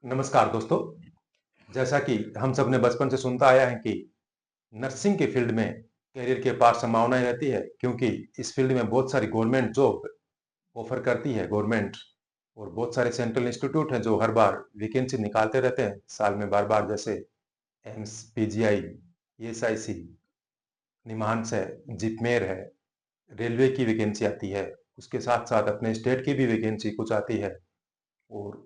नमस्कार दोस्तों। जैसा कि हम सब ने बचपन से सुनता आया है कि नर्सिंग के फील्ड में करियर के पार संभावनाएं रहती है, क्योंकि इस फील्ड में बहुत सारी गवर्नमेंट जॉब ऑफर करती है गवर्नमेंट। और बहुत सारे सेंट्रल इंस्टीट्यूट हैं जो हर बार वैकेंसी निकालते रहते हैं साल में बार बार, जैसे एम्स, पीजीआई, ईएसआईसी, निमहांस है, जिपमेर है। रेलवे की वैकेंसी आती है, उसके साथ साथ अपने स्टेट की भी वैकेंसी कुछ आती है। और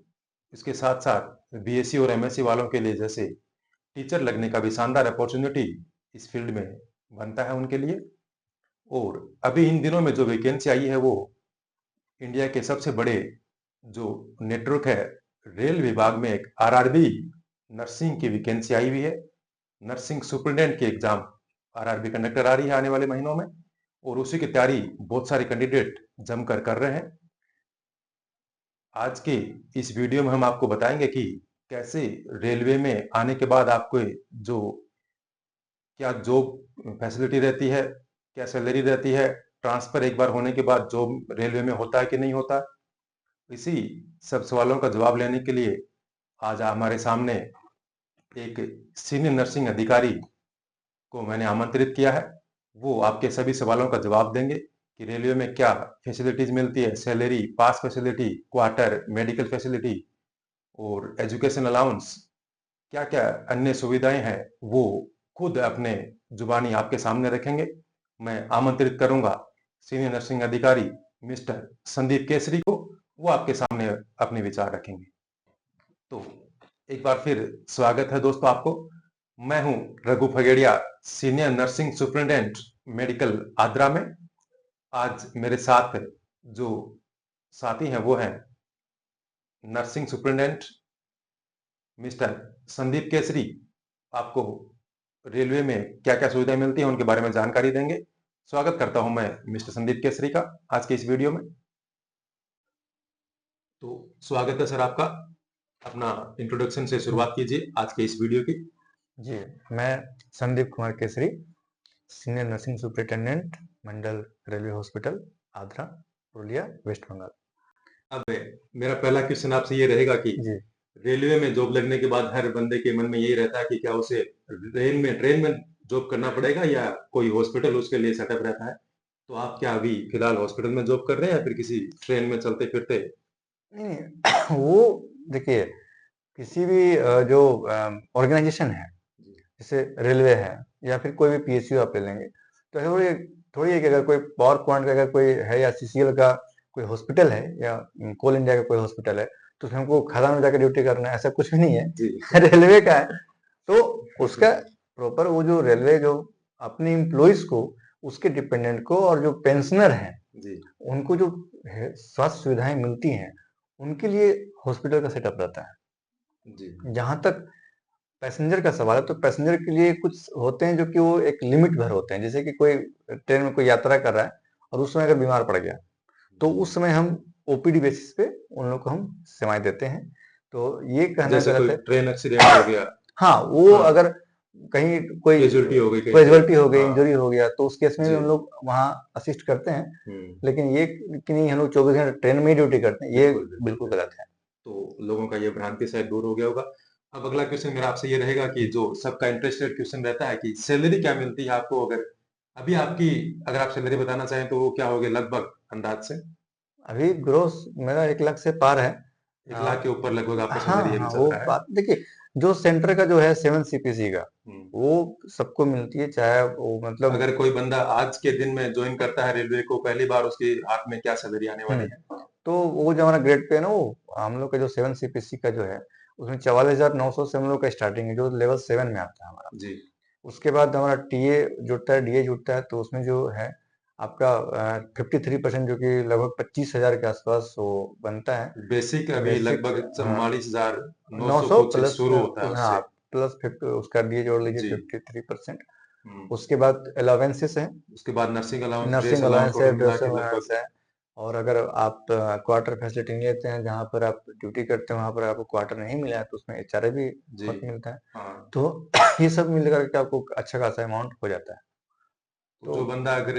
इसके साथ साथ बीएससी और एमएससी वालों के लिए जैसे टीचर लगने का भी शानदार अपॉर्चुनिटी इस फील्ड में बनता है उनके लिए। और अभी इन दिनों में जो वैकेंसी आई है वो इंडिया के सबसे बड़े जो नेटवर्क है रेल विभाग में एक आरआरबी नर्सिंग की वैकेंसी आई हुई है। नर्सिंग सुपरिटेंडेंट की एग्जाम आरआरबी कंडक्टर आ रही है आने वाले महीनों में, और उसी की तैयारी बहुत सारे कैंडिडेट जमकर कर रहे हैं। आज के इस वीडियो में हम आपको बताएंगे कि कैसे रेलवे में आने के बाद आपको जो क्या जॉब फैसिलिटी रहती है, क्या सैलरी रहती है, ट्रांसफर एक बार होने के बाद जॉब रेलवे में होता है कि नहीं होता। इसी सब सवालों का जवाब लेने के लिए आज हमारे सामने एक सीनियर नर्सिंग अधिकारी को मैंने आमंत्रित किया है। वो आपके सभी सवालों का जवाब देंगे कि रेलवे में क्या फैसिलिटीज मिलती है, सैलरी, पास फैसिलिटी, क्वार्टर, मेडिकल फैसिलिटी और एजुकेशन अलाउंस, क्या क्या अन्य सुविधाएं हैं, वो खुद अपने जुबानी आपके सामने रखेंगे। मैं आमंत्रित करूंगा सीनियर नर्सिंग अधिकारी मिस्टर संदीप केसरी को। वो आपके सामने अपने विचार रखेंगे। तो एक बार फिर स्वागत है दोस्तों आपको। मैं हूं Raghu Phagedia, senior nursing superintendent medical Adra में। आज मेरे साथ जो साथी हैं वो हैं nursing superintendent mister Sandeep Kesari. आपको रेलवे में क्या क्या सुविधाएं मिलती हैं उनके बारे में जानकारी देंगे। स्वागत करता हूं मैं मिस्टर संदीप केसरी का आज के इस वीडियो में। तो स्वागत है सर आपका। अपना इंट्रोडक्शन से शुरुआत कीजिए आज के इस वीडियो की। जी, मैं Sandeep Kumar Kesari, senior nursing superintendent, मंडल railway hospital, Adra, Purulia, West Bengal. अब मेरा पहला क्वेश्चन आपसे ये रहेगा कि जी, रेलवे में जॉब लगने के बाद हर बंदे के मन में यही रहता है कि क्या उसे ट्रेन में जॉब करना पड़ेगा या कोई हॉस्पिटल उसके लिए सेटअप रहता है। तो आप क्या अभी फिलहाल हॉस्पिटल में जॉब कर रहे हैं या फिर किसी ट्रेन में चलते फिरते। नहीं वो देखिए, किसी भी जो ऑर्गेनाइजेशन है, जी। जैसे रेलवे है या फिर कोई भी पीएसयू आप ले लेंगे, तो ऐसा थोड़ी थोड़ी है कि अगर कोई पावर पॉइंट का अगर कोई है या सीसीएल का कोई हॉस्पिटल है या कोल इंडिया का कोई हॉस्पिटल है, तो उसमें हमको खदान में जाकर ड्यूटी करना है, ऐसा कुछ भी नहीं है। जी। रेलवे का है, तो उसका प्रॉपर वो जो रेलवे जो अपने एम्प्लॉइज को, उसके डिपेंडेंट को और जो पेंशनर हैं जी। उनको जो स्वास्थ्य सुविधाएं मिलती हैं, उनके लिए हॉस्पिटल का सेटअप रहता है। जी। जहां तक पैसेंजर का सवाल है, तो पैसेंजर के लिए कुछ होते हैं जो कि वो एक लिमिट भर होते हैं। जैसे कि कोई ट्रेन में कोई यात्रा कर रहा है और उस समय अगर बीमार पड़ गया, तो उस समय हम ओपीडी बेसिस पे उन लोग को हम सेवाएं देते हैं। तो ये कहना जैसे गलत कोई है। ट्रेन एक्सीडेंट हो गया। हाँ, वो हाँ। अगर कहीं कोई कैजुअलिटी हो गई कहीं पे। कैजुअलिटी हो गई, हाँ। इंजरी हो गया, तो उस केस में भी जी। हम लोग वहाँ असिस्ट करते हैं। हम्म। लेकिन ये कि नहीं हम लोग 24 घंटे ट्रेन में ही ड्यूटी करते हैं, ये बिल्कुल बिल्कुल बिल्कुल बिल्कुल। गलत है। तो लोगों का ये भ्रांति शायद दूर हो गया होगा। अब अगला क्वेश्चन मेरा आपसे ये रहेगा कि जो सबका इंटरेस्टेड क्वेश्चन रहता है कि सैलरी क्या मिलती है आपको, अगर अभी आपकी अगर आप सैलरी बताना चाहें तो वो क्या होगी लगभग अंदाज से। अभी ग्रोस मेरा 1 लाख से पार है। 1 लाख के ऊपर लगभग आपका हाँ सैलरी अभी हाँ, चल वो रहा है। बात देखिए, जो सेंटर का जो है 7 सीपीसी का, हम्म। वो सबको मिलती है, चाहे वो मतलब। अगर कोई बंदा आज के दिन में ज्वाइन करता है रेलवे को पहली बार, उसके हाथ में क्या सैलरी आने वाली है। तो वो जो हमारा ग्रेड पे है ना, वो हम लोग का जो 7 सीपीसी का जो है, उसमें 44,900 से हम लोग का स्टार्टिंग है, जो लेवल 7 में आता है हमारा। जी। उसके बाद हमारा टीए जुड़ता है, डीए जुड़ता है, तो उसमें जो है आपका 53% जो कि लगभग 25,000 के आसपास वो बनता है। बेसिक अभी बेसिक लगभग 44,900 900 कुछ प्लस शुरू होता है हाँ, उससे। प्लस 50 उसका डीए जोड़ लीजिए, जी। 53%। हम्म। उसके बाद अलावेंसेस हैं, उसके बाद nursing allowance, dress nursing allowance allowance है, टोटल मिला ड्रेस के अलाउंस लगभग। है। और अगर आप क्वार्टर फैसिलिटी नहीं लेते हैं, जहाँ पर आप ड्यूटी करते हैं वहाँ पर आपको क्वार्टर नहीं मिला है, तो उसमें एचआरए भी जी। बहुत मिलता है। हाँ। तो ये सब मिल करके आपको अच्छा खासा अमाउंट हो जाता है। तो तो जो बंदा अगर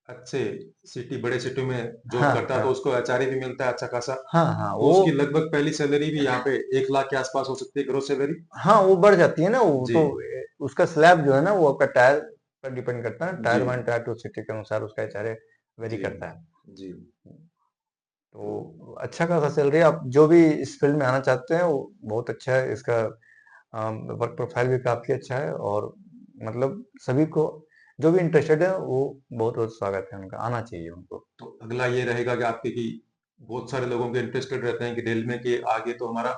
अच्छे सिटी, बड़े सिटी में जॉब हाँ करता है तो हाँ उसको एचआरए भी मिलता है अच्छा खासा। हाँ हाँ तो वो उसकी लगभग पहली सैलरी भी यहाँ पे 1 लाख के आसपास हो सकती है, ग्रोस सैलरी। हाँ वो बढ़ जाती है ना, वो जी तो उसका स्लैब जो है ना वो आपका टायर पर डिपेंड करता है, जी tier one tier two city के अनुसार उसका एचआरए वेरी जी करता है। जी। तो तो अच्छा खासा सैलरी, आप जो भी इस फील्ड में आना चाहते हैं वो बहुत अच्छा है, इसका वर्क प्रोफाइल भी काफी अच्छा है, और मतलब सभी को जो भी इंटरेस्टेड है वो बहुत बहुत स्वागत है उनका, आना चाहिए उनको। तो अगला ये रहेगा कि आपके कि बहुत सारे लोगों के इंटरेस्टेड रहते हैं कि रेल में कि आगे तो हमारा,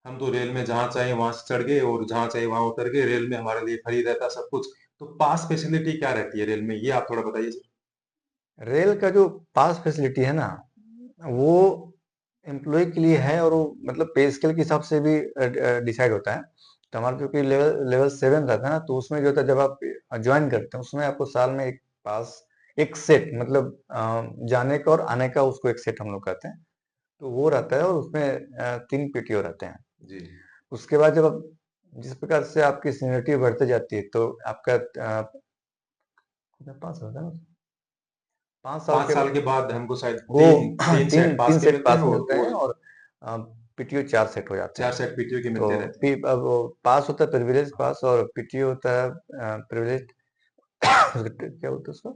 हम तो रेल में जहाँ चाहे वहां से चढ़ गए और जहाँ चाहे वहां उतर गए, रेल में हमारे लिए फ्री रहता सब कुछ। तो पास फैसिलिटी क्या रहती है रेल में, ये आप थोड़ा बताइए सर। रेल का जो पास फैसिलिटी है ना, वो एम्प्लॉय के लिए है, और वो मतलब पे स्केल के हिसाब से भी डिसाइड होता है। तो हमारा जो कि लेवल लेवल 7 रहता है ना, तो उसमें जो होता है जब आप ज्वाइन करते हैं उसमें आपको साल में एक पास, एक सेट मतलब जाने का और आने का, उसको एक सेट हम लोग कहते हैं, तो वो रहता है, और उसमें 3 पीटीओ रहते हैं। जी। उसके बाद जब आप जिस प्रकार से आपकी सीनियरिटी बढ़ते जाती है तो आपका कितना पास होता है ना, 5 साल पांच के साल के बाद हमको शायद वो तीन तीन तीन सेट पास तीन के सेट मिलते हैं पास और मिलते वो हैं, और पीटीओ 4 सेट हो जाते 4 हैं। सेट पीटीओ के तो मिलते रहते हैं। अब वो पास होता है प्रिविलेज पास, और पीटीओ होता है प्रिविलेज क्या बोलते हैं उसको।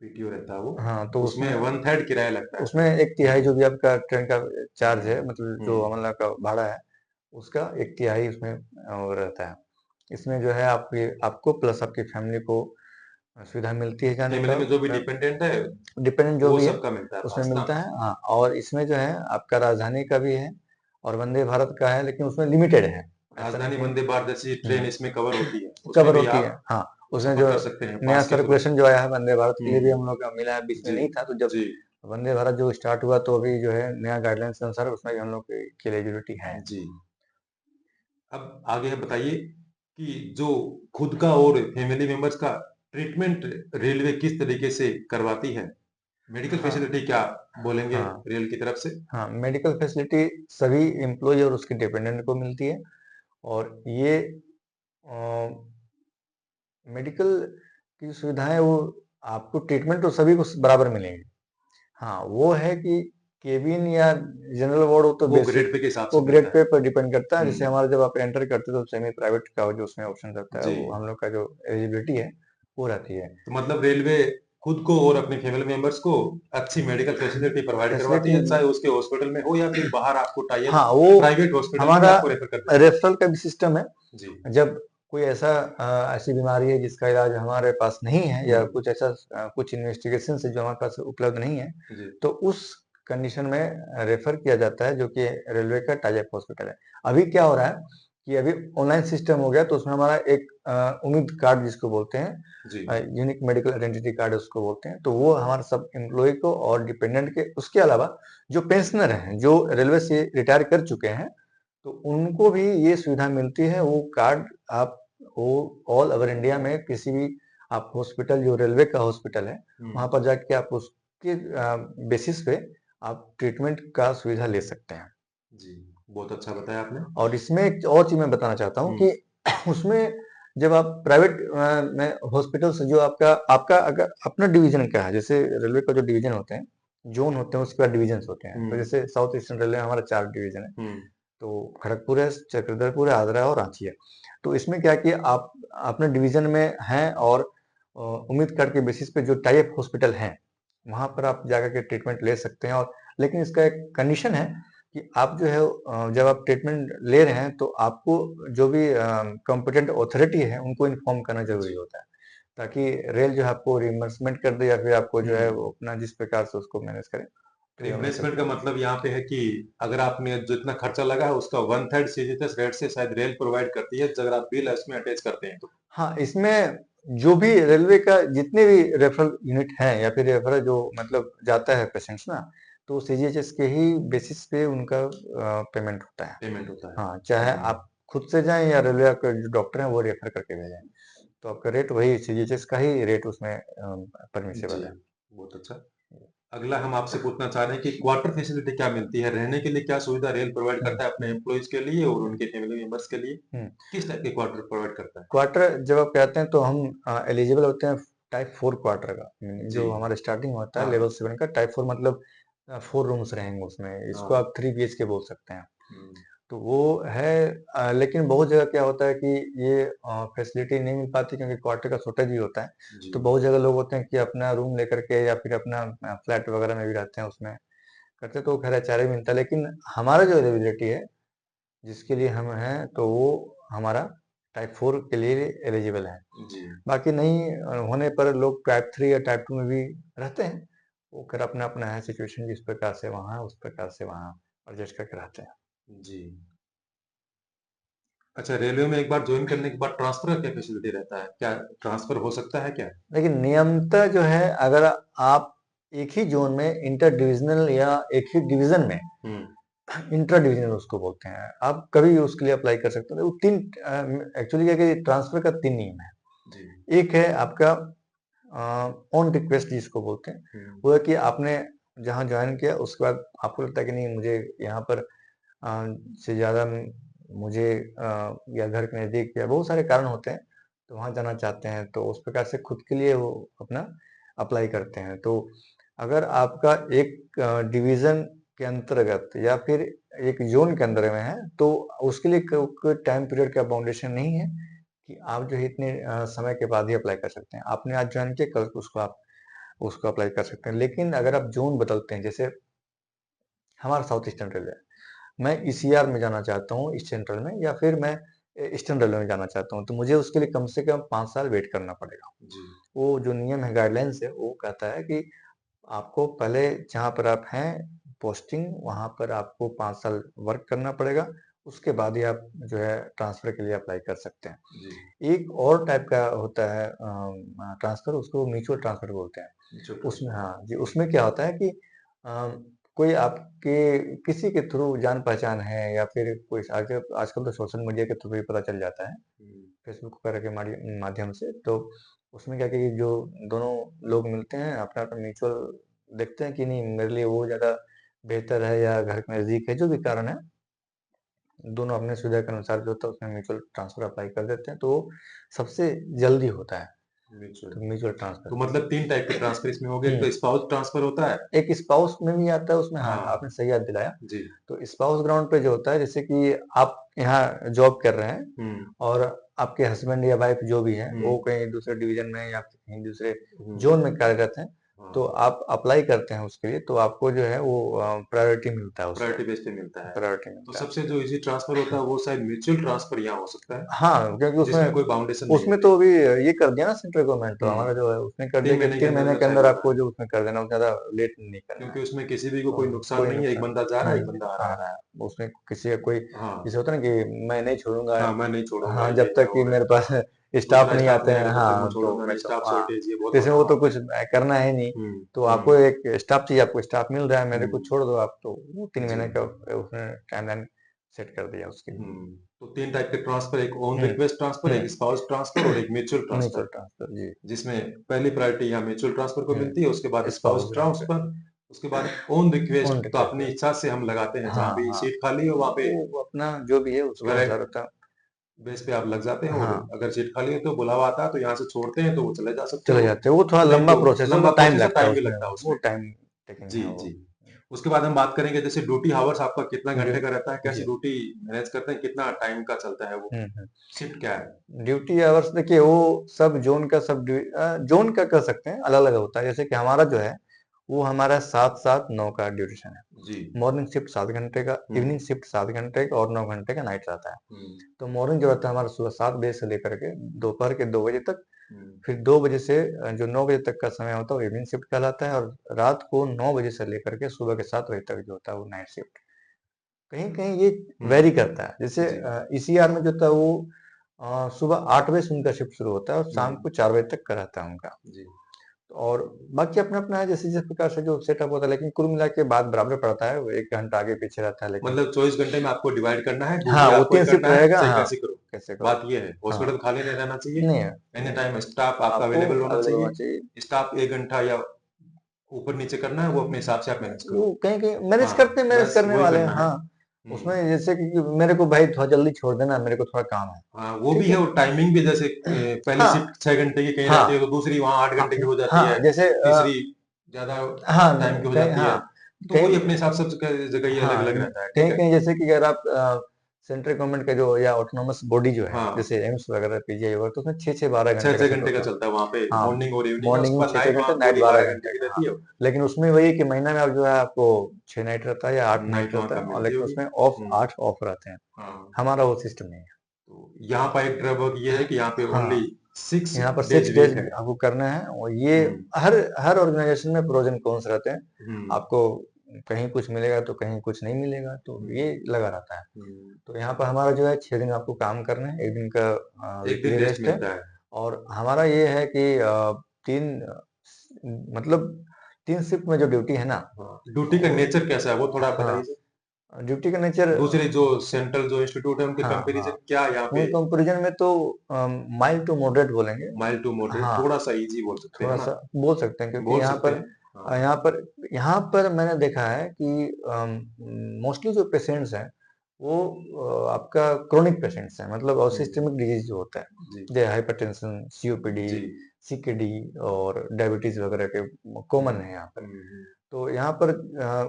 पीटीओ रहता है वो। हाँ तो उसमें उसमें 1/3 किराया लगता है उसमें शायद। 1/3 जो भी आपका ट्रेन का चार्ज है, हम्म मतलब जो हम्म अमला का भाड़ा है, उसका 1/3 उसमें वो रहता है। इसमें जो है आपकी आपको प्लस आपकी फैमिली को सुविधा मिलती है जाने फैमिली का, में जो भी डिपेंडेंट है डिपेंडेंट जो वो भी है सबका मिलता है उसमें पास ना। मिलता है। हाँ, और इसमें जो है आपका राजधानी का भी है और वंदे भारत का है, लेकिन उसमें लिमिटेड है, ऐसा नहीं राजधानी कि वंदे भारत जैसी ट्रेन हम्म, इसमें कवर होती है, उसमें कवर भी होती है। आप हाँ, उसमें सफर जो कर सकते हैं नया पास के थ्रू। सर्कुलेशन जो आया है वंदे भारत के लिए भी हम हम्म। लोग का मिला है, बीच में जी नहीं था, तो जब जी वंदे भारत जो स्टार्ट हुआ तो अभी जो है नया गाइडलाइंस के अनुसार उसमें भी हम लोग की एलिजिबिलिटी है। जी। अब आगे है बताइए कि जो खुद का और फैमिली मेंबर्स का ट्रीटमेंट रेलवे किस तरीके से करवाती है, मेडिकल हाँ फैसिलिटी क्या बोलेंगे हाँ रेल की तरफ से। हाँ, मेडिकल फैसिलिटी सभी एम्प्लॉय और उसके डिपेंडेंट को मिलती है, और ये मेडिकल की सुविधाएं वो आपको ट्रीटमेंट तो सभी को बराबर मिलेंगे। हाँ, वो है कि केबिन या जनरल वार्ड हो तो वो बेसिक, ग्रेड पे के हिसाब वो से ग्रेड मिलता है। पे पर डिपेंड करता है। जैसे हम्म। हमारा जब आप एंटर करते हो तो सेमी प्राइवेट का जो उसमें ऑप्शन रहता है, जी। वो हम लोग का जो एलिजिबिलिटी है वो रहती है। तो मतलब रेलवे खुद को और अपने फैमिली मेंबर्स को अच्छी मेडिकल फैसिलिटी प्रोवाइड करवाती फैसिलिटी, है, चाहे उसके हॉस्पिटल में हो या फिर बाहर आपको टाई अप हाँ वो प्राइवेट हॉस्पिटल में भी हमारा आपको रेफर कर देती रेफरल का भी सिस्टम है। है। जी। जब कोई ऐसा ऐसी बीमारी है जिसका इलाज हमारे पास नहीं है, या हम्म। कुछ ऐसा कुछ इन्वेस्टिगेशन है जो हमारे पास उपलब्ध नहीं है, जी तो उस कंडीशन में रेफर किया जाता है, जो कि रेलवे का टाई अप हॉस्पिटल है। अभी क्या हो रहा है कि अभी ऑनलाइन सिस्टम हो गया, तो उसमें हमारा एक उम्मीद कार्ड जिसको बोलते जी हैं, यूनिक मेडिकल आइडेंटिटी कार्ड उसको बोलते हैं, तो वो हमारे सब एम्प्लॉय को और डिपेंडेंट के, उसके अलावा जो पेंशनर हैं जो रेलवे से रिटायर कर चुके हैं, तो उनको भी ये सुविधा मिलती है। वो कार्ड आप वो ऑल ओवर इंडिया में किसी भी आप हॉस्पिटल, जो रेलवे का हॉस्पिटल है, वहां हम्म। पर जाके आप उसके बेसिस पे आप ट्रीटमेंट का सुविधा ले सकते हैं। जी बहुत अच्छा बताया आपने। और इसमें एक और चीज मैं बताना चाहता हूँ कि हम्म उसमें जब आप प्राइवेट में हॉस्पिटल से, जो आपका आपका अगर अपना डिवीजन का है, जैसे रेलवे का जो डिवीजन होते हैं, जोन होते हैं, उसके बाद डिवीजन होते हैं, तो हम्म जैसे साउथ ईस्टर्न रेलवे हमारा 4 डिवीजन है। हम्म तो खड़गपुर है, चक्रधरपुर है, आगरा है और रांची है। तो इसमें क्या है कि आप अपने डिवीजन में हैं, और उम्मीद कार्ड के बेसिस पे जो टाइप हॉस्पिटल हैं वहां पर आप जाकर के ट्रीटमेंट ले सकते हैं। और लेकिन इसका एक कंडीशन है कि आप जो है जब आप ट्रीटमेंट ले रहे हैं तो आपको जो भी कॉम्पिटेंट अथॉरिटी है उनको इन्फॉर्म करना जरूरी जी। होता है, ताकि रेल जो है आपको रिइम्बर्समेंट कर दे, या फिर आपको जो है हम्म। वो अपना जिस प्रकार से उसको मैनेज करे, तो ये हमेशा। रिम्बर्समेंट का मतलब यहाँ पे है कि अगर आपने जितना खर्चा लगा है उसका 1/3 सीजीएचएस रेट से शायद रेल प्रोवाइड करती है, अगर आप बिल उसमें अटैच करते हैं तो। हाँ, इसमें जो भी रेलवे का जितने भी रेफरल यूनिट हैं, या फिर रेफरल जो मतलब जाता है पेशेंट्स ना, तो सीजीएचएस के ही बेसिस पे उनका पेमेंट होता है। पेमेंट होता है। हाँ, चाहे आप खुद से जाएं या रेलवे का जो डॉक्टर हैं वो रेफर करके भेजें, तो आपका रेट वही सीजीएचएस का ही रेट उसमें जी परमिसेबल है। बहुत अच्छा। अगला हम आपसे पूछना चाह रहे हैं कि क्वार्टर फैसिलिटी क्या मिलती है, रहने के लिए क्या सुविधा रेल प्रोवाइड हम्म करता है अपने एम्प्लॉइज के लिए और उनके फैमिली मेंबर्स के लिए, हम्म किस टाइप के क्वार्टर प्रोवाइड करता है। क्वार्टर जब आप कहते हैं तो हम एलिजिबल होते हैं टाइप 4 क्वार्टर का, जी। जो हमारा स्टार्टिंग होता है हाँ। लेवल 7 का, टाइप 4 मतलब 4 रूम्स रहेंगे उसमें, इसको हाँ। आप 3 बीएचके बोल सकते हैं। हम्म, तो वो है, लेकिन बहुत जगह क्या होता है कि ये फैसिलिटी नहीं मिल पाती क्योंकि क्वार्टर का शॉर्टेज भी होता है। जी। तो बहुत जगह लोग होते हैं कि अपना रूम लेकर के या फिर अपना फ्लैट वगैरह में भी रहते हैं, उसमें करते, तो खैर एचआरए मिलता है। लेकिन हमारा जो एलिजिबिलिटी है, जिसके लिए हम हैं, तो वो हमारा टाइप 4 के लिए एलिजिबल है। जी। बाकी नहीं होने पर लोग टाइप 3 या टाइप 2 में भी रहते हैं। वो फिर अपना अपना है सिचुएशन, जिस प्रकार से वहाँ उस प्रकार से वहाँ एडजस्ट करके रहते हैं। जी। अच्छा, रेलवे में एक बार ज्वाइन करने के बाद ट्रांसफर का क्या फैसिलिटी रहता है? क्या ट्रांसफर हो सकता है क्या? लेकिन नियमतः जो है, अगर आप एक ही जोन में इंटर डिविजनल या एक ही डिवीजन में, इंट्रा डिविजनल उसको बोलते हैं, आप कभी उसके लिए अप्लाई कर सकते हैं। वो तीन, एक्चुअली क्या है कि ट्रांसफर का 3 नियम है। जी। एक है आपका ऑन रिक्वेस्ट जिसको बोलते हैं, वो है कि आपने जहाँ ज्वाइन किया उसके बाद आपको लगता है कि नहीं, मुझे यहाँ पर से ज़्यादा मुझे या घर के नज़दीक, या बहुत सारे कारण होते हैं, तो वहाँ जाना चाहते हैं, तो उस प्रकार से खुद के लिए वो अपना अप्लाई करते हैं। तो अगर आपका एक डिवीज़न के अंतर्गत या फिर एक ज़ोन के अंदर में है, तो उसके लिए कोई टाइम पीरियड का बाउंडेशन नहीं है कि आप जो है इतने समय के बाद ही अप्लाई कर सकते हैं। आपने आज ज्वाइन किया, कल को उसको आप उसको अप्लाई कर सकते हैं। लेकिन अगर आप ज़ोन बदलते हैं, जैसे हमारा साउथ ईस्टर्न रेलवे है, मैं ईसीआर में जाना चाहता हूँ, ईस्ट सेंट्रल में, या फिर मैं ईस्टर्न रेलवे में जाना चाहता हूँ, तो मुझे उसके लिए कम से कम 5 साल वेट करना पड़ेगा। जी। वो जो नियम है, गाइडलाइंस है, वो कहता है कि आपको पहले जहाँ पर आप हैं पोस्टिंग, वहाँ पर आपको 5 साल वर्क करना पड़ेगा, उसके बाद ही आप जो है ट्रांसफर के लिए अप्लाई कर सकते हैं। जी। एक और टाइप का होता है ट्रांसफर, उसको म्यूचुअल ट्रांसफर बोलते हैं। म्यूचुअल उसमें, ट्रांसफर। हाँ जी, उसमें क्या होता है कि कोई आपके किसी के थ्रू जान पहचान है, या फिर कोई आजकल तो सोशल मीडिया के थ्रू भी पता चल जाता है, फेसबुक वगैरह के माध्यम से। तो उसमें क्या कि जो दोनों लोग मिलते हैं, अपना अपना म्यूचुअल देखते हैं कि नहीं, मेरे लिए वो ज़्यादा बेहतर है या घर के नज़दीक है, जो भी कारण है, दोनों अपने सुविधा के अनुसार जो होता है उसमें म्यूचुअल ट्रांसफर अप्लाई कर देते हैं, तो वो सबसे जल्दी होता है। म्यूचुअल। तो म्यूचुअल तो ट्रांसफर, मतलब 3 टाइप के ट्रांसफर इसमें हो गए। एक हम्म, तो स्पाउस ट्रांसफर होता है। एक स्पाउस में भी आता है उसमें, हाँ, हाँ। आपने सही याद दिलाया। जी। तो स्पाउस ग्राउंड पे जो होता है, जैसे कि आप यहाँ जॉब कर रहे हैं, हुँ। और आपके हस्बैंड या वाइफ जो भी है, वो हुँ। कहीं दूसरे डिवीजन में या कहीं दूसरे हुँ। जोन में कार्यरत हैं, तो हाँ। आप अप्लाई करते हैं उसके लिए, तो आपको जो है वो प्रायोरिटी मिलता है उसमें, प्रायोरिटी बेस पे मिलता है। प्रायोरिटी तो मिलता है। सबसे जो ईज़ी ट्रांसफर होता है वो शायद म्यूचुअल ट्रांसफर यहाँ हो सकता है, हाँ, क्योंकि जिसमें उसमें कोई बाउंडेशन नहीं उसमें होती। तो अभी ये कर दिया ना सेंट्रल गवर्नमेंट, तो हमारा हुँ। जो है उसने कर 3 दिया कि महीने के 3 अंदर महीने अंदर के चालू अंदर होना है। आपको जो उसमें कर देना, ज़्यादा लेट नहीं करना है। क्योंकि उसमें किसी भी को तो कोई नुकसान कोई नहीं है, एक नुकसान बंदा जा रहा है, एक बंदा आ आ रहा है। रहा है, उसमें किसी का कोई, हाँ। जैसे होता है ना कि मैं नहीं छोड़ूंगा, हाँ, मैं नहीं छोड़ूँगा, हाँ, ये जब है, तक कि वो है। मेरे पास स्टाफ दूसरा नहीं स्टाफ आते नहीं हैं, आएगा तब तक मैं हाँ, तो छोड़ूँगा मैं नहीं, तो स्टाफ हाँ, शॉर्टेज ये बहुत तो हो इसमें वो रहा तो है। कुछ करना है नहीं, हुँ। तो आपको हुँ। एक स्टाफ चाहिए, आपको स्टाफ मिल रहा है, मेरे को हुँ। छोड़ दो आप, तो वो 3 जी। महीने का उसने टाइमलाइन सेट कर दिया उसके लिए। हुँ। तो 3 टाइप के ट्रांसफर, एक ऑन हम्म, रिक्वेस्ट ट्रांसफर, एक स्पाउस ट्रांसफर और एक म्यूचुअल म्यूचुअल ट्रांसफर, ट्रांसफर जी। जिसमें पहली प्रायोरिटी यहाँ म्यूचुअल ट्रांसफर को मिलती है, उसके बाद स्पाउस स्पाउस ग्राउंड पे ट्रांसफर, उसके बाद ऑन रिक्वेस्ट ऑन तो रिक्वेस्ट अपनी पे, इच्छा से हम लगाते हैं, जहाँ हाँ भी हाँ, सीट खाली हो वहाँ पे वो अपना जो भी है उसके अनुसार वैलिड होता है। बेस पे आप लग जाते हैं, और हाँ, अगर सीट खाली है तो बुलावा आता है तो यहाँ से छोड़ते हैं तो वो चले जा सकते चले हो, जाते हैं, वो थोड़ा नहीं लंबा तो प्रोसेस है, वो लंबा टाइम प्रोसेस है, लगता है टाइम भी उसमें, लगता है वो उसमें। टाइम टेकिंग जी। है वो। जी। उसके बाद हम बात करेंगे जैसे ड्यूटी हावर्स आपका कितना जी घंटे का रहता है, कैसे जी, ड्यूटी मैनेज करते हैं, कितना टाइम का चलता है वो, हम्म, शिफ्ट क्या है? ड्यूटी आवर्स देखिए, वो सब जोन का जोन का कर सकते हैं, अलग अलग होता है। जैसे कि हमारा जो है, वो हमारा 7-7-9 का ड्यूरेशन है। जी। मॉर्निंग शिफ्ट 7 घंटे का, हम्म। इवनिंग शिफ्ट 7 घंटे का, और 9 घंटे का नाइट रहता है। हम्म। तो मॉर्निंग जो रहता है हमारा सुबह 7 बजे से लेकर के दोपहर के 2 बजे तक, हम्म। फिर 2 बजे से जो 9 बजे तक का समय होता है वो इवनिंग शिफ्ट कहलाता है, और रात को 9 बजे से लेकर के सुबह के 7 बजे तक जो होता है वो नाइट शिफ्ट। कहीं कहीं ये वेरी करता है, जैसे जी। ईसीआर में जो होता है वो सुबह 8 बजे से उनका शिफ्ट शुरू होता है और शाम हम्म। को 4 बजे तक का रहता है उनका। जी। और बाकी अपना अपना है, जैसे जिस प्रकार से जो सेटअप होता है, लेकिन कुल मिला के बात बराबर पड़ता है, वो 1 घंटा आगे पीछे रहता है, लेकिन मतलब 24 घंटे में आपको डिवाइड करना है, हाँ, ड्यूटी वो आपको ही 3 शिफ्ट करना है, रहेगा, चाहे हाँ, कैसे करो। कैसे करो, बात ये है, हाँ, हॉस्पिटल खाली नहीं रहना चाहिए, नहीं है, एनी नहीं, टाइम स्टाफ आपका आपको अवेलेबल होना अवेलेबल होना चाहिए। चाहिए। स्टाफ 1 घंटा या ऊपर नीचे करना है वो अपने हिसाब से आप मैनेज वो करो। कहीं कहीं मैनेज हाँ, करते हैं, मैनेज बस करने वही वाले हैं, करना है। हाँ, उसमें जैसे कि मेरे को भाई थोड़ा जल्दी छोड़ देना, मेरे को थोड़ा काम है। हाँ, वो भी ठीक है है? और टाइमिंग भी जैसे पहली हाँ, शिफ्ट 6 घंटे की कहीं रहती है हाँ, तो दूसरी वहाँ 8 घंटे की हो जाती है, हाँ, जैसे तीसरी ज्यादा हाँ, टाइम की हो कहीं जाती है, हाँ, तो वही कहीं अपने हिसाब से सबका जगह ये अलग हाँ, अलग रहता है, ठीक है। कहीं-कहीं जैसे कि अगर आप सेंट्रल गवर्नमेंट का जो या ऑटोनॉमस बॉडी जो है, हाँ, जैसे एम्स वगैरह, पीजीआई वगैरह, तो उसमें 6-6 12 छह घंटे का छह शिफ्ट घंटे का होता है। चलता है वहां पे, हाँ, मॉर्निंग और इवनिंग है, मॉर्निंग उसके में बाद 6-6 नाइट घंटे, वहाँ नाइट पूरी 12 12 घंटे घंटे की का, हाँ। रहती है। लेकिन उसमें वही है कि महीना में आप जो है आपको 6 नाइट रहता है या 8 नाइट नाइट वहाँ रहता है, कम और मिलती लेकिन होगी। उसमें ऑफ 8 ऑफ रहते हैं। हाँ, हमारा वो सिस्टम नहीं है। तो यहाँ पर एक ड्रॉबैक ये है कि यहाँ पे ओनली हाँ, 6 यहाँ पर 6 डेज डेज़ वीक है। आपको करना है, और ये हम्म। हर हर ऑर्गेनाइजेशन में प्रोस एंड कॉन्स रहते हैं। हम्म। आपको कहीं कुछ मिलेगा तो कहीं कुछ नहीं मिलेगा, तो हम्म। ये लगा रहता है। हम्म। तो यहाँ पर हमारा जो है 6 दिन आपको काम करना है, 1 दिन का एक दिन वीकली रेस्ट रेस्ट है। मिलता है। और हमारा ये है कि 3 मतलब 3 शिफ्ट में जो ड्यूटी है ना, हाँ, ड्यूटी का वो नेचर कैसा है वो थोड़ा आप हाँ, बताइए सर। ड्यूटी का नेचर दूसरे जो सेंट्रल जो इंस्टीट्यूट है उनके हाँ, हाँ। कंपैरिजन क्या यहाँ उन पे। कंपैरिजन में तो माइल्ड टू मॉडरेट बोलेंगे। माइल्ड टू मॉडरेट, हाँ, थोड़ा सा इजी बोल सकते हैं ना। थोड़ा-सा बोल सकते हैं, क्योंकि बोल सकते हैं। हाँ। यहाँ पर मैंने देखा है कि मोस्टली जो पेशेंट्स हैं, वो आपका क्रोनिक पेशेंट्स हैं, मतलब और हम्म। सिस्टेमिक डिजीज़ जो होता है, जी। जैसे हाइपरटेंशन, सीओपीडी, जी। सीकेडी और डायबिटीज़ वगैरह के कॉमन हम्म। है यहाँ पर। हम्म। तो यहाँ पर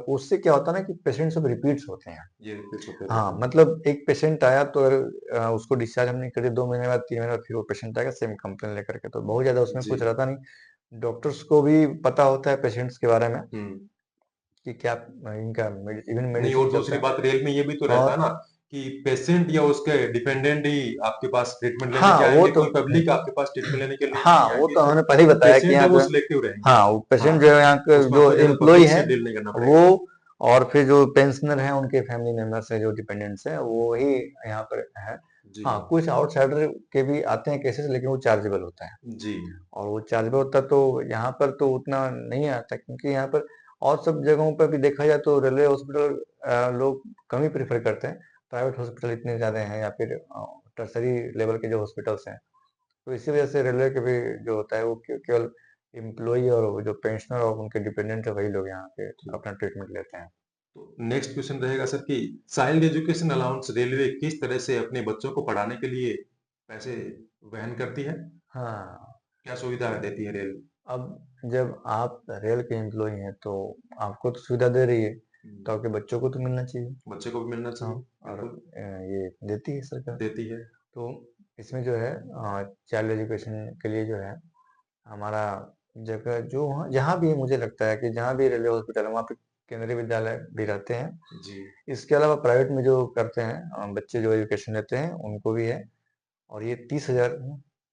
उससे क्या होता है ना कि पेशेंट सब रिपीट्स होते हैं। ये रिपीट होते रहते हाँ, हैं। मतलब एक पेशेंट आया तो अगर उसको डिस्चार्ज हमने कर दिया, 2 महीने बाद, 3 महीने बाद फिर वो पेशेंट आएगा सेम कंप्लेंट लेकर के, तो बहुत ज़्यादा उसमें जी। कुछ रहता नहीं। डॉक्टर्स को भी पता होता है पेशेंट्स के बारे में हम्म। कि क्या इनका इवन नहीं, मेडिसिन और दूसरी चलता है। बात रेल में ये भी तो रहता और है ना कि पेशेंट या उसके डिपेंडेंट ही आपके पास ट्रीटमेंट लेने हाँ, के वो आएंगे, तो कोई पब्लिक आपके पास ट्रीटमेंट लेने के लिए नहीं हाँ, वो आएगी, तो तो हमने पहले ही जो बताया कि पेशेंट है यहाँ वो पे सिलेक्टिव रहेंगे। हाँ, वो हाँ, पेशेंट जो है यहाँ के उसको जो आपको ज्यादा एम्प्लॉयी पब्लिक है से डील नहीं करना पड़ेगा। वो, और फिर जो पेंशनर हैं उनके फैमिली मेंबर्स हैं जो डिपेंडेंट्स हैं वो ही यहाँ पर है। जी। हाँ, कुछ आउटसाइडर के भी आते हैं केसेस, लेकिन वो चार्जेबल होता है। जी। और वो चार्जेबल होता तो यहाँ पर तो उतना नहीं आता, क्योंकि यहाँ पर और सब जगहों पर भी देखा जाए तो रेलवे हॉस्पिटल लोग कम ही प्रेफर करते हैं। प्राइवेट हॉस्पिटल इतने ज़्यादा हैं, या फिर टर्सरी लेवल के जो हॉस्पिटल्स हैं, तो इसी वजह से रेलवे के भी जो होता है वो केवल एम्प्लॉई और वो जो पेंशनर और उनके डिपेंडेंट है वही लोग यहाँ पे ठीक। अपना ट्रीटमेंट लेते हैं। तो नेक्स्ट क्वेश्चन रहेगा सर कि चाइल्ड एजुकेशन अलाउंस रेलवे किस तरह से अपने बच्चों को पढ़ाने के लिए पैसे वहन करती है, हाँ, क्या सुविधा देती है रेल। अब जब आप रेल के एम्प्लॉई हैं तो आपको तो सुविधा दे रही है, तो आपके बच्चों को तो मिलना चाहिए। बच्चे को भी मिलना हाँ, चाहिए। और बिल्कुल ये देती है सरकार। देती है। तो इसमें जो है चाइल्ड एजुकेशन के लिए जो है हमारा जगह जो वहाँ जहाँ भी मुझे लगता है कि जहाँ भी रेलवे हॉस्पिटल है वहाँ पे केंद्रीय विद्यालय भी रहते हैं। जी। इसके अलावा प्राइवेट में जो करते हैं बच्चे जो एजुकेशन लेते हैं उनको भी है। और ये 30,000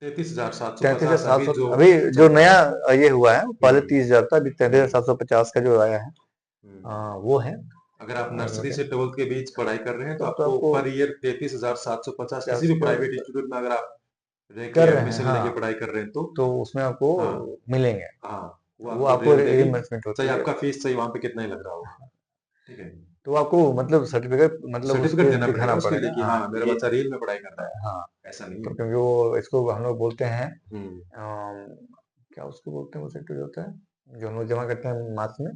33,750 अभी 33,700 जो अभी जो चल रहा नया है। ये हुआ है, पहले हम्म। 30,000 था, अभी हम्म। 33,750 का जो आया है हम्म। वो है। अगर आप नर्सरी एडमिशन से 12th के बीच पढ़ाई कर रहे हैं तो तो आपको आपको पर ईयर 33,750 किसी 50 भी का प्राइवेट इंस्टीट्यूट में अगर आप रह के कर रहे हैं, एडमिशन लेके हाँ, पढ़ाई कर रहे हैं तो। तो उसमें आपको हाँ। मिलेंगे। हाँ, वो वो आपको आपको रेल देगी, रिइंबर्समेंट चाहे होती है। आपका फीस चाहे वहां पे कितना ही लग रहा हो। ठीक है। तो आपको मतलब सर्टिफिकेट, मतलब सर्टिफिकेट उसके देना पड़ेगा दिखाना उसके लिए पड़ेगा, कि हाँ हाँ, मेरा ये बच्चा रेल में पढ़ाई कर रहा हाँ, है, ऐसा नहीं तो है। क्योंकि वो इसको हम लोग बोलते हैं हम्म। क्या उसको बोलते हैं, वो सर्टिफिकेट होता है जो हम लोग जमा करते हैं मार्च में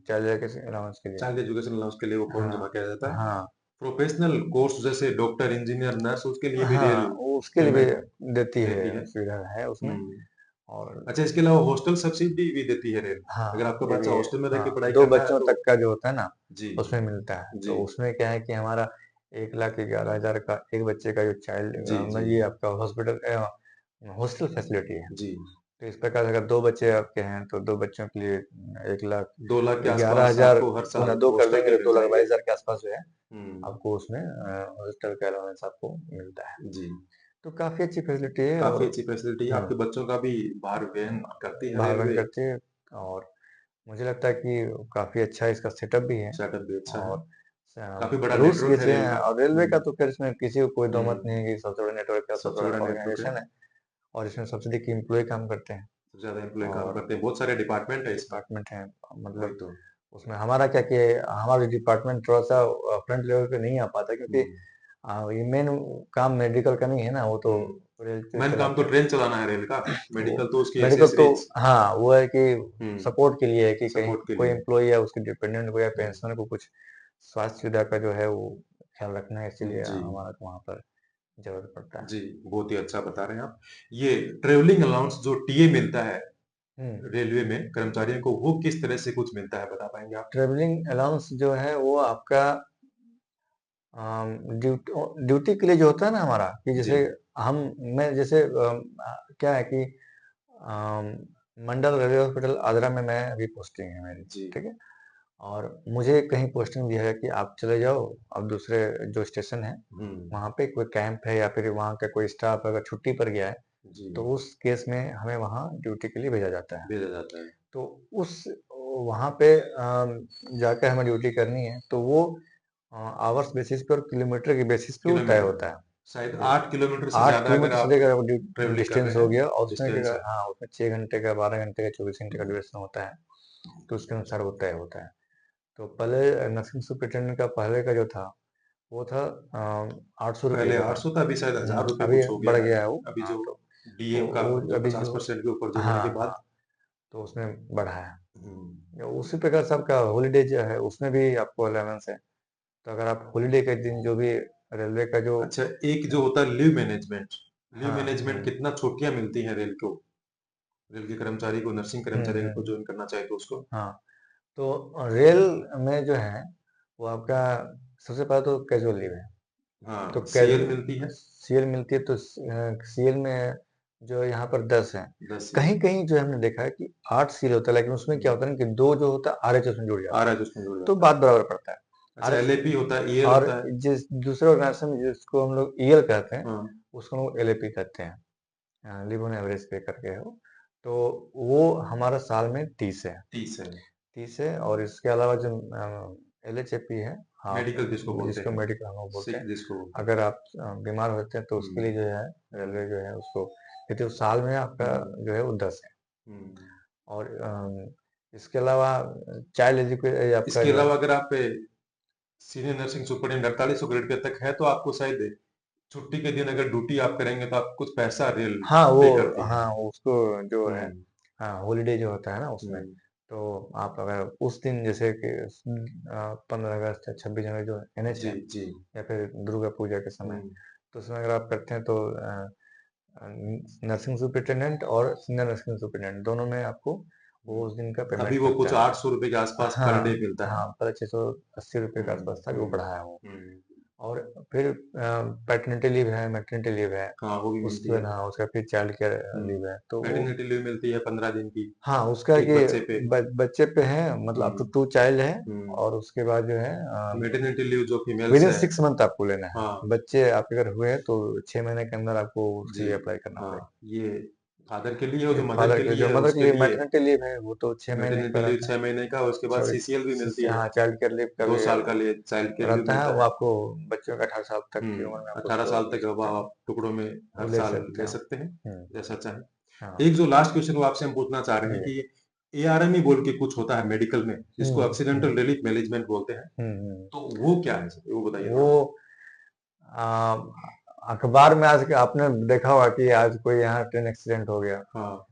चाइल्ड एजुकेशन अलाउंस के लिए। चाइल्ड एजुकेशन अलाउंस के लिए वो फॉर्म हाँ, जमा किया जाता है। हाँ, प्रोफेशनल कोर्स जैसे डॉक्टर इंजीनियर नर्स उसके लिए भी रेल हाँ, वो उसके लिए पेमेंट भी देती देती है, है। सुविधा है उसमें। हम्म। और अच्छा, इसके अलावा हॉस्टल सब्सिडी भी देती है रेल, अगर हाँ, आपका ये बच्चा भी है। हॉस्टल में रह के हाँ, पढ़ाई 2 कर रहा है बच्चों तो। तक का जो होता है ना, जी। उसमें मिलता है। जी। तो उसमें क्या है कि हमारा 1,11,000 का एक बच्चे का जो चाइल्ड जी। जी। ये आपका हॉस्टल फैसिलिटी है। जी। तो इस प्रकार से अगर 2 बच्चे आपके हैं तो 2 बच्चों के लिए 2 लाख के आसपास 1,11,000 आपको हर गुना साल 2 कर हॉस्टल देंगे के तो मिल जाएंगे। 2,22,000 के आसपास जो है हम्म। आपको उसमें हॉस्टल का अलाउंस आपको मिलता है। जी। तो काफ़ी अच्छी फैसिलिटी है। काफी और अच्छी फैसिलिटी है, हुँ, आपके बच्चों का भी भार वहन हुँ, करती है भाग-दौड़ रेलवे। करती है। और मुझे लगता है कि काफ़ी अच्छा इसका सेटअप भी है। सेटअप भी अच्छा है, और काफी बड़ा रूल्स भी नेटवर्क है अच्छे रेल हैं, का। और रेलवे का तो खैर इसमें किसी को कोई दो मत नहीं है हम्म। कि सबसे बड़ा नेटवर्क है, सबसे सबसे बड़ा बड़ा नेटवर्क है, ऑर्गेनाइजेशन है। और इसमें सबसे देखिए एम्प्लॉय काम करते हैं, सबसे ज्यादा एम्प्लॉय काम और करते हैं, बहुत सारे डिपार्टमेंट है इसमें। डिपार्टमेंट हैं, वही मतलब तो। उसमें हमारा क्या कि हमारा डिपार्टमेंट थोड़ा-सा फ्रंट लेवल पे नहीं आ पाता, क्योंकि हम्म। ये मेन काम मेडिकल का नहीं है ना, वो तो हम्म। रेल से मेन काम तो चलाते हैं। ट्रेन चलाना है रेल का, वो मेडिकल तो उसकी मेडिकल तो एसेसरीज। हाँ, वो है कि हम्म। सपोर्ट के लिए है कि कहीं सपोर्ट के कोई लिए। एम्प्लॉयी या उसके डिपेंडेंट को या हम्म। पेंशनर को कुछ स्वास्थ्य सुविधा का जो है वो ख्याल रखना है, इसीलिए जी, हमारा को वहाँ पर ज़रूरत पड़ता है। जी, बहुत ही अच्छा बता रहे हैं आप। ये ट्रैवलिंग अलाउंस जो टीए मिलता है हुँ, रेलवे में कर्मचारियों को, वो किस तरह से कुछ मिलता है, बता पाएँगे आप? ट्रैवलिंग अलाउंस जो है वो आपका ड्यूटी के लिए जो होता है ना हमारा, कि जी, जैसे हम मैं जैसे क्या है कि अम, मंडल रेलवे हॉस्पिटल आगरा में मैं अभी पोस्टिंग है मेरी, जी। ठीक है? और मुझे कहीं पोस्टिंग दिया है कि आप चले जाओ, अब दूसरे जो स्टेशन है, हुँ, वहाँ पे कोई कैंप है या फिर वहाँ का कोई स्टाफ अगर छुट्टी पर गया है, जी, तो उस केस में हमें वहाँ ड्यूटी के लिए भेजा जाता है। भेजा जाता है। तो उस वहाँ पे जाके हमें ड्यूटी करनी है, तो वो आवर्स बेसिस पे और किलोमीटर के बेसिस पे वो तय किलोमीटर, होता है। शायद जी, 8 किलोमीटर से 8 ज़्यादा अगर किलोमीटर से आप लेकर वो ट्रैवलिंग कर रहे डिस्टेंस हो हैं, गया और उसमें डिस्टेंस क्या है। हाँ, उसमें 6 घंटे का, 12 घंटे का, 24 घंटे का ड्यूरेशन होता है, तो उसके अनुसार वो तय होता है। तो पहले नर्सिंग सुपरिटेंडेंट का पहले का जो था, वो था ₹800 पहले का था। 800 था, अभी शायद ₹1000 अभी कुछ हो गया बढ़ है। गया है वो। अभी हाँ, जो तो डीएम का वो जो अभी जो 50% के ऊपर जो होने हाँ, के हाँ, बाद तो उसमें बढ़ा है। हुँ। उसी प्रकार से आपका हॉलिडे जो है, उसमें भी आपको अलाउंस है। तो अगर आप हॉलिडे के दिन जो भी रेलवे का जो अच्छा, एक जो होता है लीव हाँ, मैनेजमेंट कितना छुट्टियाँ मिलती हैं रेल के कर्मचारी को, नर्सिंग हुँ, कर्मचारी हुँ, को ज्वाइन करना चाहे तो उसको? हाँ। तो रेल में जो है, वो आपका सबसे पहले तो कैजुअल लीव है। तो हाँ, कैज़ सीएल मिलती है, सीएल मिलती है, तो सीएल में जो यहाँ पर 10 है। 10 सीएल। कहीं-कहीं जो हमने देखा है कि 8 सीएल होता है, लेकिन उसमें क्या हुँ, होता है ना कि 2 जो होता है आरएचओ में जुड़ जाता है, आरएच उसमें जुड़ तो जाता है। बात बराबर पड़ता है। अच्छा, आर एलएपी होता है, ईएल और होता है। जिस दूसरे ऑर्गेनाइजेशन जिसको हम लोग ईएल कहते हैं, हाँ, उसको हम लोग एलएपी कहते हैं। लीव ऑन एवरेज पे करके हो। तो वो हमारा साल में 30 है। 30 है। 30 है और इसके अलावा जो एलएचएपी है, हाफ मेडिकल जिसको बोलते जिसको हैं, मेडिकल हम लोग बोलते सिक हैं। जिसको बोलते हैं। अगर आप बीमार होते हैं तो उसके लिए हुँ, जो है रेलवे जो है उसको कहते हैं, साल में आपका जो है वो 10 है। हुँ। और इसके अलावा चाइल्ड आपका इसके जो है अलावा अगर आप सीनियर नर्सिंग सुपरडेंट 4800 ग्रेड के तक है तो आपको शायद छुट्टी के दिन अगर ड्यूटी आप करेंगे तो आपको कुछ पैसा रेल हाँ, पे करती वो है। हाँ, उसको जो है हुँ, हाँ, हॉलिडे जो होता है ना उसमें, हुँ। तो आप अगर उस दिन जैसे कि 15 अगस्त या 26 जनवरी जो एनएच जी, है जी। या फिर दुर्गा पूजा के समय, हुँ, तो उसमें अगर आप करते हैं तो नर्सिंग सुपरिटेंडेंट और सीनियर नर्सिंग सुपरिटेंडेंट दोनों में आपको वो हुँ। उस दिन का अभी पेमेंट वो मिलता कुछ है। ₹800 के आसपास पर डे हाँ, मिलता है। हाँ, पहले ₹680 के हुँ, आसपास था, अभी वो हुँ, बढ़ा है वो। हुँ। और फिर पैटर्निटी लीव है, मैटरनिटी लीव है, हाँ, वो भी उसके मिलती बाद है। हाँ, उसका फिर चाइल्ड केयर हुँ। लीव है, तो वो पैटर्निटी लीव मिलती है 15 दिन की, हाँ, उसका है एक बच्चे पे। कि बच्चे पे है, मतलब अप टू हुँ, 2 चाइल्ड है। हुँ। और उसके बाद जो है मैटरनिटी लीव जो फीमेल्स विदिन है 6 मंथ आपको लेना है। हाँ, बच्चे आपके अगर हुए हैं तो 6 महीने के अंदर आपको उसके जी, लिए अप्लाई करना पड़ेगा। हाँ, ये फादर के लिए और ये जो मदर फादर के के लिए जो है मदर के उसके लिए लिए मैटरनिटी लीव है, वो तो 6 महीने का मैटरनिटी लीव रहता है। 6 महीने का, उसके बाद सॉरी सीसीएल भी मिलती है, हाँ, चाइल्ड केयर लीव का 2 भी साल का लिए चाइल्ड केयर लीव रहता है। मिलता वो है। आपको बच्चों का 18 साल तक की उम्र में आप 18 उसको साल ले तक अब सकते हैं। आप टुकड़ों में वो हर ले साल सकते ले हैं। सकते हैं, हुँ, जैसा चाहें। हाँ। एक जो लास्ट क्वेश्चन वो आपसे हम पूछना चाह रहे हैं जी। कि एआरएमई बोल के कुछ होता है मेडिकल में, जिसको हुँ, एक्सीडेंटल हुँ, रिलीफ मैनेजमेंट बोलते हैं, हुँ, हुँ। तो वो क्या है? वो बताइए वो थोड़ा। अखबार में आज के आपने देखा होगा कि आज कोई यहाँ ट्रेन एक्सीडेंट हो गया। हाँ,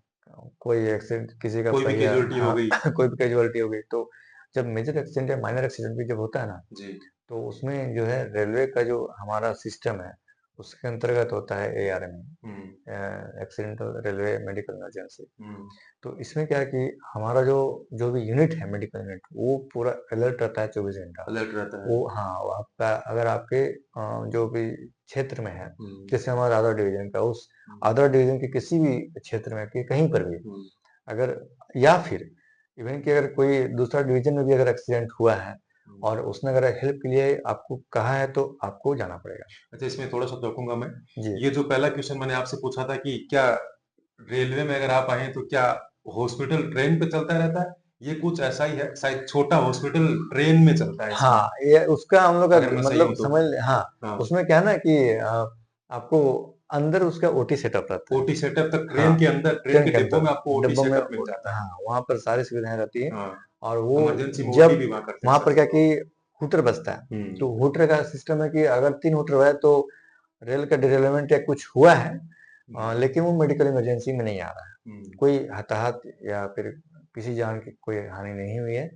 कोई एक्सीडेंट किसी का कोई भी पहिया कैजुअल्टी हो हाँ, गई। कोई भी कैजुअल्टी हो गई, तो जब मेजर एक्सीडेंट या माइनर एक्सीडेंट भी जब होता है ना, जी। तो उसमें जो है रेलवे का जो हमारा सिस्टम है, उसके अंतर्गत होता है एआरएम, हुँ, एक्सीडेंटल रेलवे मेडिकल इमरजेंसी। हुँ, तो इसमें क्या है कि हमारा जो जो भी यूनिट है, मेडिकल यूनिट, वो पूरा अलर्ट रहता है 24 घंटा। अलर्ट रहता है। वो हाँ, वो आपका अगर आपके जो भी क्षेत्र में है, हुँ, जैसे हमारा अदर डिवीजन का, उस हुँ, अदर डिवीजन के किसी भी क्षेत्र में कि कहीं पर भी हुँ, अगर, या फिर इवन कि अगर कोई दूसरा डिवीजन में भी अगर एक्सीडेंट हुआ है हुँ। और उसने अगर हेल्प के लिए आपको कहा है, तो आपको जाना पड़ेगा। अच्छा, इसमें थोड़ा-सा टोकूँगा मैं। जी। ये जो पहला क्वेश्चन मैंने आपसे पूछा था कि क्या रेलवे में अगर आप आए हैं तो क्या हॉस्पिटल ट्रेन पे चलता रहता है? ये कुछ ऐसा ही है, शायद छोटा हॉस्पिटल ट्रेन में चलता है इसमें, हाँ, ये उसका हम लोग का अगर मैं सही मतलब हूँ तो। समझ हाँ, हाँ, उसमें क्या है ना कि आपको अंदर उसका ओटी सेटअप रहता है। ओटी सेटअप तक हाँ, ट्रेन के अंदर, ट्रेन ट्रेन के के डिब्बों अंदर, में आपको ओटी डिब्बों में सेटअप मिल जाता है। हाँ, वहाँ पर सारी सुविधाएँ रहती है। हाँ, और वो इमरजेंसी मोड की जब भी वहाँ करते हैं वहाँ पर शायद क्या वो कि लोग। हूटर बजता है, हुँ, तो हूटर का सिस्टम है कि अगर 3 हूटर बजे तो रेल का डिरेलमेंट या कुछ हुआ है, हुँ, लेकिन वो मेडिकल इमरजेंसी में नहीं आ रहा है। हुँ, कोई हताहत या फिर किसी जान की कोई हानि नहीं हुई है,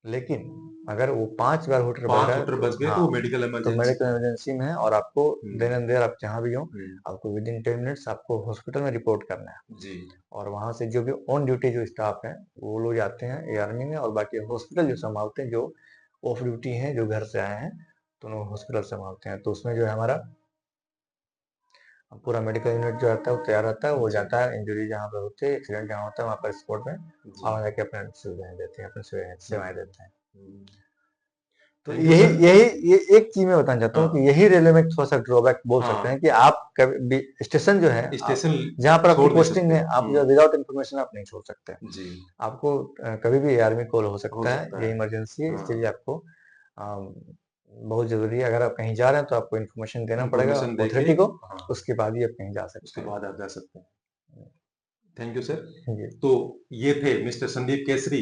लेकिन अगर वो 5 बार हुटर बज 5 रहा है हुटर तो बज गए तो वो मेडिकल तो इमरजेंसी। मेडिकल इमरजेंसी में है और आपको देन एंड देयर आप जहाँ भी हो, हुँ, आपको विदिन 10 मिनट्स आपको हॉस्पिटल में रिपोर्ट करना है। जी, और वहाँ से जो भी ऑन ड्यूटी जो स्टाफ है, वो लोग जाते हैं आर्मी में, और बाकी हॉस्पिटल जो संभालते हैं, जो ऑफ ड्यूटी हैं, जो घर से आए हैं, तो वो हॉस्पिटल संभालते हैं। तो उसमें जो है हमारा पूरा मेडिकल यूनिट जो रहता है वो तैयार रहता है, वो जी, जाता है इंजरी जहाँ पे होती है, एक्सीडेंट जहाँ होता है वहाँ पर स्पॉट में, जी। और वहाँ जाके अपने सुविधाएं देते हैं, अपनी हुँ, सेवाएं देते हैं। हुँ। तो थैंक यू यही सर। यही ये एक चीज मैं बताना चाहता हूँ कि हाँ, यही रेलवे में थोड़ा सा ड्रॉबैक बोल सकते हैं हाँ, कि आप कभी स्टेशन जो है, आप स्टेशन जहाँ पर आपकी छोड़ नहीं पोस्टिंग सकते। है, आप जो हुँ, विदाउट इन्फॉर्मेशन आप नहीं छोड़ सकते। जी, आपको कभी भी आर्मी कॉल हो हो सकता है, सकता ये है। इमरजेंसी है, इसके हाँ, लिए आपको बहुत जरूरी है, अगर आप कहीं जा रहे हैं तो आपको इन्फॉर्मेशन देना पड़ेगा इन्फॉर्मेशन देके अथॉरिटी को, हाँ, उसके बाद ही आप कहीं जा सकते उसके हैं। बाद आप जा सकते हैं। Thank you sir. जी। तो ये थे mister Sandeep Kesari,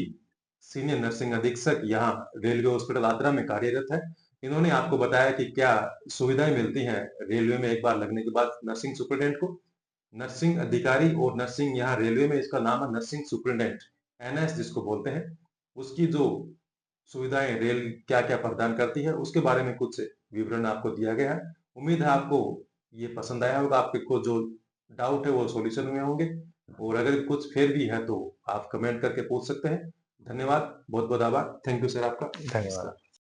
senior nursing अधीक्षक यहाँ रेलवे हॉस्पिटल आद्रा में कार्यरत है। इन्होंने आपको बताया कि क्या सुविधाएं मिलती हैं रेलवे में एक बार लगने के बाद नर्सिंग सुपरिटेंडेंट को। नर्सिंग अधिकारी और नर्सिंग यहाँ रेलवे में इसका नाम है नर्सिंग सुपरिटेंडेंट, एनएस जिसको बोलते हैं। उसकी जो सुविधाएं रेल क्या क्या प्रदान करती है उसके बारे में कुछ विवरण आपको दिया गया है। उम्मीद है आपको ये पसंद आया होगा, आपको जो डाउट है वो सॉल्यूशन हुए होंगे, और अगर कुछ फिर भी है तो आप कमेंट करके पूछ सकते हैं। धन्यवाद, बहुत बहुत आभार। थैंक यू सर आपका। धन्यवाद। नमस्कार।